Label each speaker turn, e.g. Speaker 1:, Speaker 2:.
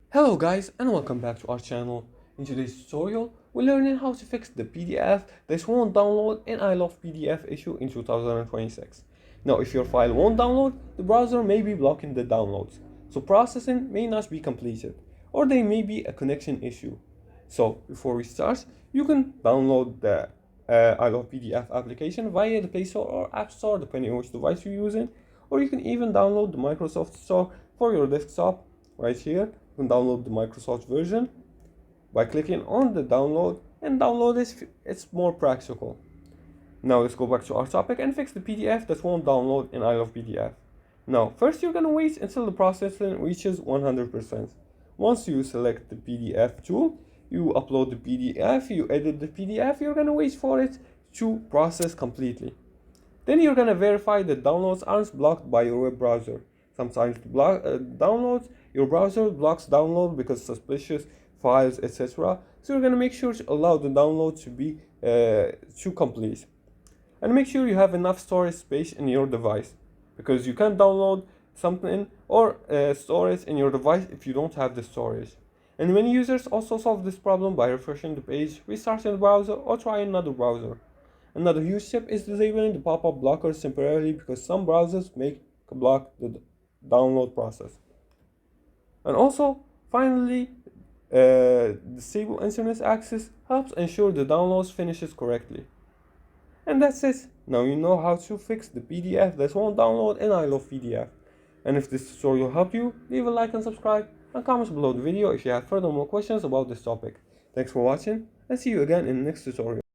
Speaker 1: Hello guys and welcome back to our channel. In today's tutorial, we're learning how to fix the PDF that won't download an iLovePDF issue in 2026. Now if your file won't download, the browser may be blocking the downloads, so processing may not be completed, or there may be a connection issue. So before we start, you can download the iLovePDF application via the Play Store or App Store depending on which device you're using, or you can even download the Microsoft Store for your desktop right here. You can download the Microsoft version by clicking on the download, and download it's more practical. Now let's go back to our topic and fix the PDF that won't download in iLovePDF. Now first you're gonna wait until the processing reaches 100%. Once you select the PDF tool, you upload the PDF, you edit the PDF, you're gonna wait for it to process completely. Then you're gonna verify that downloads aren't blocked by your web browser. Sometimes downloads, your browser blocks download because suspicious files, etc. So you're gonna make sure to allow the download to be to complete, and make sure you have enough storage space in your device, because you can't download something or store it in your device if you don't have the storage. And many users also solve this problem by refreshing the page, restarting the browser, or trying another browser. Another huge tip is disabling the pop-up blockers temporarily, because some browsers may block the download process. And also, finally, disable internet access helps ensure the downloads finishes correctly. And that's it. Now you know how to fix the PDF that won't download in iLovePDF. And if this tutorial helped you, leave a like and subscribe, and comment below the video if you have further more questions about this topic. Thanks for watching, and see you again in the next tutorial.